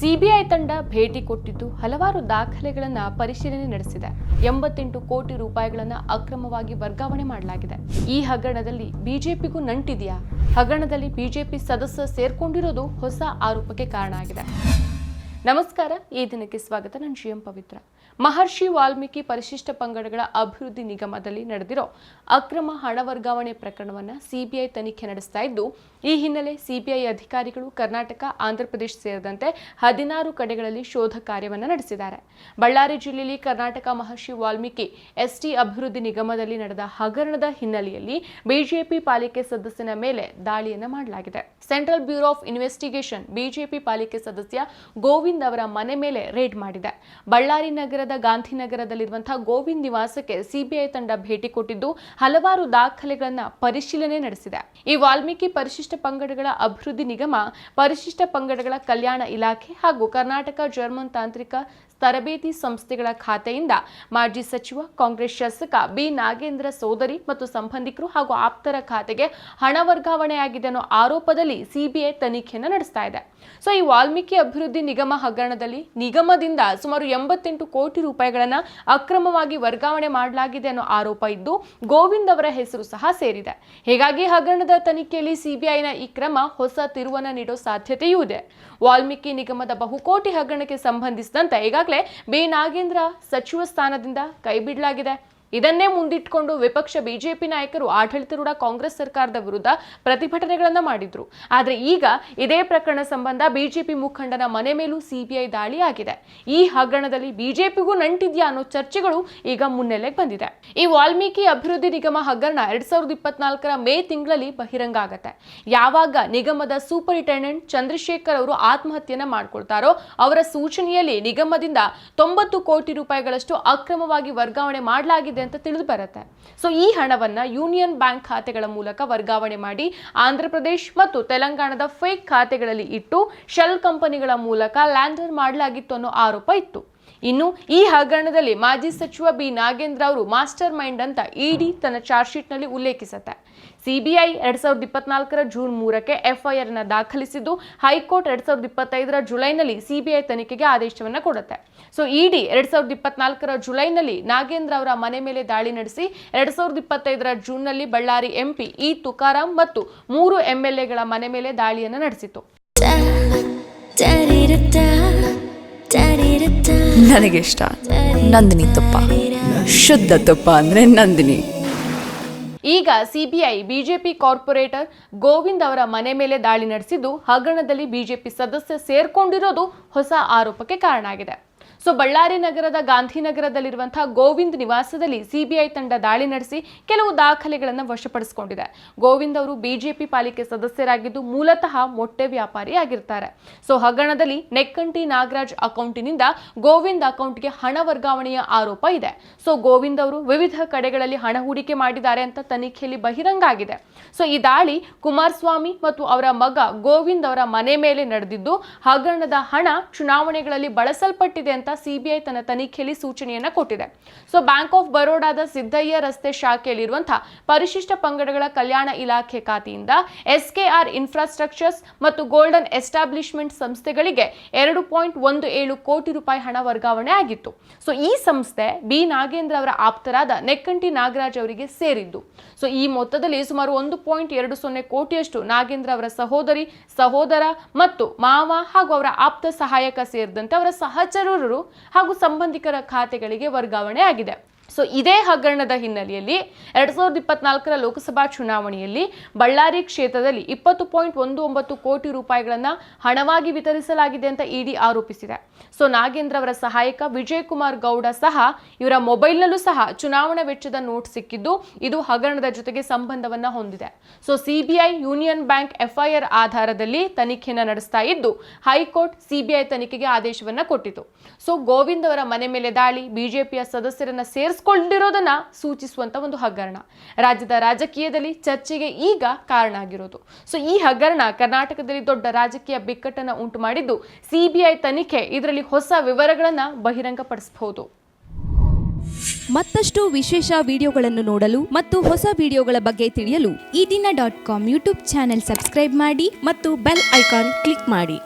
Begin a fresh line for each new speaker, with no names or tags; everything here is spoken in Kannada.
ಸಿಬಿಐ ತಂಡ ಭೇಟಿ ಕೊಟ್ಟಿದ್ದು ಹಲವಾರು ದಾಖಲೆಗಳನ್ನು ಪರಿಶೀಲನೆ ನಡೆಸಿದೆ. 88 ಕೋಟಿ ರೂಪಾಯಿಗಳನ್ನು ಅಕ್ರಮವಾಗಿ ವರ್ಗಾವಣೆ ಮಾಡಲಾಗಿದೆ. ಈ ಹಗರಣದಲ್ಲಿ ಬಿಜೆಪಿಗೂ ನಂಟಿದೆಯಾ? ಹಗರಣದಲ್ಲಿ ಬಿಜೆಪಿ ಸದಸ್ಯ ಸೇರ್ಕೊಂಡಿರೋದು ಹೊಸ ಆರೋಪಕ್ಕೆ ಕಾರಣ ಆಗಿದೆ. ನಮಸ್ಕಾರ, ಈ ದಿನಕ್ಕೆ ಸ್ವಾಗತ. ನಾನು ಜಿಎಂ ಪವಿತ್ರ. ಮಹರ್ಷಿ ವಾಲ್ಮೀಕಿ ಪರಿಶಿಷ್ಟ ಪಂಗಡಗಳ ಅಭಿವೃದ್ಧಿ ನಿಗಮದಲ್ಲಿ ನಡೆದಿರೋ ಅಕ್ರಮ ಹಣ ವರ್ಗಾವಣೆ ಪ್ರಕರಣವನ್ನು ಸಿಬಿಐ ತನಿಖೆ ನಡೆಸ್ತಾ ಇದ್ದು, ಈ ಹಿನ್ನೆಲೆ ಸಿಬಿಐ ಅಧಿಕಾರಿಗಳು ಕರ್ನಾಟಕ, ಆಂಧ್ರಪ್ರದೇಶ ಸೇರಿದಂತೆ 16 ಕಡೆಗಳಲ್ಲಿ ಶೋಧ ಕಾರ್ಯವನ್ನು ನಡೆಸಿದ್ದಾರೆ. ಬಳ್ಳಾರಿ ಜಿಲ್ಲೆಯಲ್ಲಿ ಕರ್ನಾಟಕ ಮಹರ್ಷಿ ವಾಲ್ಮೀಕಿ ಎಸ್ಟಿ ಅಭಿವೃದ್ಧಿ ನಿಗಮದಲ್ಲಿ ನಡೆದ ಹಗರಣದ ಹಿನ್ನೆಲೆಯಲ್ಲಿ ಬಿಜೆಪಿ ಪಾಲಿಕೆ ಸದಸ್ಯನ ಮೇಲೆ ದಾಳಿಯನ್ನು ಮಾಡಲಾಗಿದೆ. Central bureau of investigation BJP ಪಾಲಿಕೆ ಸದಸ್ಯ ಗೋವಿಂದ್ ಅವರ ಮನೆ ಮೇಲೆ ರೇಡ್ ಮಾಡಿದೆ. ಬಳ್ಳಾರಿ ನಗರದ ಗಾಂಧಿನಗರದಲ್ಲಿರುವಂತಹ ಗೋವಿಂದ್ ನಿವಾಸಕ್ಕೆ ಸಿಬಿಐ ತಂಡ ಭೇಟಿ ಕೊಟ್ಟಿದ್ದು ಹಲವಾರು ದಾಖಲೆಗಳನ್ನು ಪರಿಶೀಲನೆ ನಡೆಸಿದೆ. ಈ ವಾಲ್ಮೀಕಿ ಪರಿಶಿಷ್ಟ ಪಂಗಡಗಳ ಅಭಿವೃದ್ಧಿ ನಿಗಮ, ಪರಿಶಿಷ್ಟ ಪಂಗಡಗಳ ಕಲ್ಯಾಣ ಇಲಾಖೆ ಹಾಗೂ ಕರ್ನಾಟಕ ಜರ್ಮನ್ ತಾಂತ್ರಿಕ ತರಬೇತಿ ಸಂಸ್ಥೆಗಳ ಖಾತೆಯಿಂದ ಮಾಜಿ ಸಚಿವ, ಕಾಂಗ್ರೆಸ್ ಶಾಸಕ ಬಿ ನಾಗೇಂದ್ರ ಸೋದರಿ ಮತ್ತು ಸಂಬಂಧಿಕರು ಹಾಗೂ ಆಪ್ತರ ಖಾತೆಗೆ ಹಣ ವರ್ಗಾವಣೆಯಾಗಿದೆ ಅನ್ನೋ ಆರೋಪದಲ್ಲಿ ಸಿಬಿಐ ತನಿಖೆಯನ್ನು ನಡೆಸ್ತಾ ಇದೆ. ಸೊ ಈ ವಾಲ್ಮೀಕಿ ಅಭಿವೃದ್ಧಿ ನಿಗಮ ಹಗರಣದಲ್ಲಿ ನಿಗಮದಿಂದ ಸುಮಾರು 88 ಕೋಟಿ ರೂಪಾಯಿಗಳನ್ನು ಅಕ್ರಮವಾಗಿ ವರ್ಗಾವಣೆ ಮಾಡಲಾಗಿದೆ ಅನ್ನೋ ಆರೋಪ ಇದ್ದು, ಗೋವಿಂದ್ ಅವರ ಹೆಸರು ಸಹ ಸೇರಿದೆ. ಹೀಗಾಗಿ ಹಗರಣದ ತನಿಖೆಯಲ್ಲಿ ಸಿಬಿಐನ ಈ ಕ್ರಮ ಹೊಸ ತಿರುವನ್ನು ನೀಡೋ ಸಾಧ್ಯತೆಯೂ ಇದೆ. ವಾಲ್ಮೀಕಿ ನಿಗಮದ ಬಹುಕೋಟಿ ಹಗರಣಕ್ಕೆ ಸಂಬಂಧಿಸಿದಂತೆ ಈಗಾಗಲೇ ಬಿ ನಾಗೇಂದ್ರ ಸಚಿವ ಸ್ಥಾನದಿಂದ ಕೈಬಿಡಲಾಗಿದೆ. ಇದನ್ನೇ ಮುಂದಿಟ್ಟುಕೊಂಡು ವಿಪಕ್ಷ ಬಿಜೆಪಿ ನಾಯಕರು ಆಡಳಿತಾರೂಢ ಕಾಂಗ್ರೆಸ್ ಸರ್ಕಾರದ ವಿರುದ್ಧ ಪ್ರತಿಭಟನೆಗಳನ್ನು ಮಾಡಿದ್ರು. ಆದರೆ ಈಗ ಇದೇ ಪ್ರಕರಣ ಸಂಬಂಧ ಬಿಜೆಪಿ ಮುಖಂಡನ ಮನೆ ಮೇಲೂ ಸಿಬಿಐ ದಾಳಿ ಆಗಿದೆ. ಈ ಹಗರಣದಲ್ಲಿ ಬಿಜೆಪಿಗೂ ನಂಟಿದ್ಯಾ ಅನ್ನೋ ಚರ್ಚೆಗಳು ಈಗ ಮುನ್ನೆಲೆಗೆ ಬಂದಿದೆ. ಈ ವಾಲ್ಮೀಕಿ ಅಭಿವೃದ್ಧಿ ನಿಗಮ ಹಗರಣ 2024ರ ಮೇ ತಿಂಗಳಲ್ಲಿ ಬಹಿರಂಗ ಆಗತ್ತೆ. ಯಾವಾಗ ನಿಗಮದ ಸೂಪರಿಂಟೆಂಡೆಂಟ್ ಚಂದ್ರಶೇಖರ್ ಅವರು ಆತ್ಮಹತ್ಯೆಯನ್ನ ಮಾಡ್ಕೊಳ್ತಾರೋ ಅವರ ಸೂಚನೆಯಲ್ಲಿ ನಿಗಮದಿಂದ 90 ಕೋಟಿ ರೂಪಾಯಿಗಳಷ್ಟು ಅಕ್ರಮವಾಗಿ ವರ್ಗಾವಣೆ ಮಾಡಲಾಗಿದೆ ಅಂತ ತಿಳಿದು ಬರುತ್ತೆ. ಸೊ ಈ ಹಣವನ್ನ ಯೂನಿಯನ್ ಬ್ಯಾಂಕ್ ಖಾತೆಗಳ ಮೂಲಕ ವರ್ಗಾವಣೆ ಮಾಡಿ ಆಂಧ್ರಪ್ರದೇಶ ಮತ್ತು ತೆಲಂಗಾಣದ ಫೇಕ್ ಖಾತೆಗಳಲ್ಲಿ ಇಟ್ಟು ಶೆಲ್ ಕಂಪನಿಗಳ ಮೂಲಕ ಲ್ಯಾಂಡರ್ ಮಾಡಲಾಗಿತ್ತು ಅನ್ನೋ ಆರೋಪ ಇತ್ತು. ಇನ್ನು ಈ ಹಗರಣದಲ್ಲಿ ಮಾಜಿ ಸಚಿವ ಬಿ ನಾಗೇಂದ್ರ ಅವರು ಮಾಸ್ಟರ್ ಮೈಂಡ್ ಅಂತ ಇಡಿ ತನ್ನ ಚಾರ್ಜ್ ಶೀಟ್ ನಲ್ಲಿ ಉಲ್ಲೇಖಿಸುತ್ತೆ. ಸಿಬಿಐ 2024ರ ಜೂನ್ 3ಕ್ಕೆ ಎಫ್ಐಆರ್ ನ ದಾಖಲಿಸಿದ್ದು, ಹೈಕೋರ್ಟ್ 2025ರ ಜುಲೈನಲ್ಲಿ ಸಿಬಿಐ ತನಿಖೆಗೆ ಆದೇಶವನ್ನ ಕೊಡುತ್ತೆ. ಸೊ ಇಡಿ 2024ರ ಜುಲೈನಲ್ಲಿ ನಾಗೇಂದ್ರ ಅವರ ಮನೆ ಮೇಲೆ ದಾಳಿ ನಡೆಸಿ 2025ರ ಜೂನ್ನಲ್ಲಿ ಬಳ್ಳಾರಿ ಎಂಪಿ ಇ ತುಕಾರಾಂ ಮತ್ತು 3 ಎಂಎಲ್ಎಗಳ ಮನೆ ಮೇಲೆ ದಾಳಿಯನ್ನು ನಡೆಸಿತು.
ನನಗಿಷ್ಟ ನಂದಿನಿ ತುಪ್ಪ, ಶುದ್ಧ ತುಪ್ಪ ಅಂದ್ರೆ ನಂದಿನಿ.
ಈಗ ಸಿಬಿಐ ಬಿಜೆಪಿ ಕಾರ್ಪೊರೇಟರ್ ಗೋವಿಂದ್ ಅವರ ಮನೆ ಮೇಲೆ ದಾಳಿ ನಡೆಸಿದ್ದು ಹಗರಣದಲ್ಲಿ ಬಿಜೆಪಿ ಸದಸ್ಯ ಸೇರ್ಕೊಂಡಿರೋದು ಹೊಸ ಆರೋಪಕ್ಕೆ ಕಾರಣ ಆಗಿದೆ. ಸೊ ಬಳ್ಳಾರಿ ನಗರದ ಗಾಂಧಿನಗರದಲ್ಲಿರುವಂತಹ ಗೋವಿಂದ್ ನಿವಾಸದಲ್ಲಿ ಸಿಬಿಐ ತಂಡ ದಾಳಿ ನಡೆಸಿ ಕೆಲವು ದಾಖಲೆಗಳನ್ನು ವಶಪಡಿಸಿಕೊಂಡಿದೆ. ಗೋವಿಂದ್ ಅವರು ಬಿಜೆಪಿ ಪಾಲಿಕೆ ಸದಸ್ಯರಾಗಿದ್ದು ಮೂಲತಃ ಮೊಟ್ಟೆ ವ್ಯಾಪಾರಿ ಆಗಿರ್ತಾರೆ. ಸೊ ಹಗರಣದಲ್ಲಿ ನೆಕ್ಕಂಟಿ ನಾಗರಾಜ್ ಅಕೌಂಟಿನಿಂದ ಗೋವಿಂದ್ ಅಕೌಂಟ್ಗೆ ಹಣ ವರ್ಗಾವಣೆಯ ಆರೋಪ ಇದೆ. ಸೊ ಗೋವಿಂದ್ ಅವರು ವಿವಿಧ ಕಡೆಗಳಲ್ಲಿ ಹಣ ಹೂಡಿಕೆ ಮಾಡಿದ್ದಾರೆ ಅಂತ ತನಿಖೆಯಲ್ಲಿ ಬಹಿರಂಗ ಆಗಿದೆ. ಸೊ ಈ ದಾಳಿ ಕುಮಾರಸ್ವಾಮಿ ಮತ್ತು ಅವರ ಮಗ ಗೋವಿಂದ್ ಅವರ ಮನೆ ಮೇಲೆ ನಡೆದಿದ್ದು, ಹಗರಣದ ಹಣ ಚುನಾವಣೆಗಳಲ್ಲಿ ಬಳಸಲ್ಪಟ್ಟಿದೆ ಅಂತ ಸಿಬಿಐ ತನ್ನ ತನಿಖೆಯಲ್ಲಿ ಸೂಚನೆಯನ್ನ ಕೊಟ್ಟಿದೆ. ಸೊ ಬ್ಯಾಂಕ್ ಆಫ್ ಬರೋಡಾದ ಸಿದ್ದಯ್ಯ ರಸ್ತೆ ಶಾಖೆಯಲ್ಲಿರುವಂತಹ ಪರಿಶಿಷ್ಟ ಪಂಗಡಗಳ ಕಲ್ಯಾಣ ಇಲಾಖೆ ಖಾತೆಯಿಂದ ಎಸ್ಕೆಆರ್ ಇನ್ಫ್ರಾಸ್ಟ್ರಕ್ಚರ್ಸ್ ಮತ್ತು ಗೋಲ್ಡನ್ ಎಸ್ಟಾಬ್ಲಿಷ್ಮೆಂಟ್ ಸಂಸ್ಥೆಗಳಿಗೆ 2.17 ಕೋಟಿ ರೂಪಾಯಿ ಹಣ ವರ್ಗಾವಣೆ ಆಗಿತ್ತು. ಸೊ ಈ ಸಂಸ್ಥೆ ಬಿ ನಾಗೇಂದ್ರ ಅವರ ಆಪ್ತರಾದ ನೆಕ್ಕಂಟಿ ನಾಗರಾಜ್ ಅವರಿಗೆ ಸೇರಿದ್ದು. ಸೊ ಈ ಮೊತ್ತದಲ್ಲಿ ಸುಮಾರು 1.20 ಕೋಟಿಯಷ್ಟು ನಾಗೇಂದ್ರ ಅವರ ಸಹೋದರಿ, ಸಹೋದರ ಮತ್ತು ಮಾವ ಹಾಗೂ ಅವರ ಆಪ್ತ ಸಹಾಯಕ ಸೇರಿದಂತೆ ಅವರ ಸಹಚರರು ಹಾಗೂ ಸಂಬಂಧಿಕರ ಖಾತೆಗಳಿಗೆ ವರ್ಗಾವಣೆ ಆಗಿದೆ. ಸೊ ಇದೇ ಹಗರಣದ ಹಿನ್ನೆಲೆಯಲ್ಲಿ 2024ರ ಲೋಕಸಭಾ ಚುನಾವಣೆಯಲ್ಲಿ ಬಳ್ಳಾರಿ ಕ್ಷೇತ್ರದಲ್ಲಿ 20.19 ಕೋಟಿ ರೂಪಾಯಿಗಳನ್ನು ಹಣವಾಗಿ ವಿತರಿಸಲಾಗಿದೆ ಅಂತ ಇಡಿ ಆರೋಪಿಸಿದೆ. ಸೊ ನಾಗೇಂದ್ರ ಅವರ ಸಹಾಯಕ ವಿಜಯ್ ಕುಮಾರ್ ಗೌಡ ಸಹ ಇವರ ಮೊಬೈಲ್ನಲ್ಲೂ ಸಹ ಚುನಾವಣಾ ವೆಚ್ಚದ ನೋಟ್ ಸಿಕ್ಕಿದ್ದು, ಇದು ಹಗರಣದ ಜೊತೆಗೆ ಸಂಬಂಧವನ್ನ ಹೊಂದಿದೆ. So CBI union bank FIR ಆಧಾರದಲ್ಲಿ ತನಿಖೆಯನ್ನು ನಡೆಸ್ತಾ ಇದ್ದು, ಹೈಕೋರ್ಟ್ ಸಿಬಿಐ ತನಿಖೆಗೆ ಆದೇಶವನ್ನ ಕೊಟ್ಟಿತು. ಸೊ ಗೋವಿಂದ್ ಅವರ ಮನೆ ಮೇಲೆ ದಾಳಿ ಬಿಜೆಪಿಯ ಸದಸ್ಯರನ್ನ ಸೇರಿಸಿಕೊಂಡಿರೋದನ್ನ ಸೂಚಿಸುವಂತ ಒಂದು ಹಗರಣ ರಾಜ್ಯದ ರಾಜಕೀಯದಲ್ಲಿ ಚರ್ಚೆಗೆ ಈಗ ಕಾರಣ ಆಗಿರೋದು. ಸೊ ಈ ಹಗರಣ ಕರ್ನಾಟಕದಲ್ಲಿ ದೊಡ್ಡ ರಾಜಕೀಯ ಬಿಕ್ಕಟ್ಟನ್ನು ಉಂಟು ಮಾಡಿದ್ದು, ಸಿಬಿಐ ತನಿಖೆ ಇದರಲ್ಲಿ ಹೊಸ ವಿವರಗಳನ್ನು ಬಹಿರಂಗಪಡಿಸಬಹುದು.
ಮತ್ತಷ್ಟು ವಿಶೇಷ ವಿಡಿಯೋಗಳನ್ನು ನೋಡಲು ಮತ್ತು ಹೊಸ ವಿಡಿಯೋಗಳ ಬಗ್ಗೆ ತಿಳಿಯಲು
ಈ ದಿನ .com ಯೂಟ್ಯೂಬ್ ಚಾನೆಲ್ ಸಬ್ಸ್ಕ್ರೈಬ್ ಮಾಡಿ
ಮತ್ತು ಬೆಲ್ ಐಕಾನ್ ಕ್ಲಿಕ್ ಮಾಡಿ.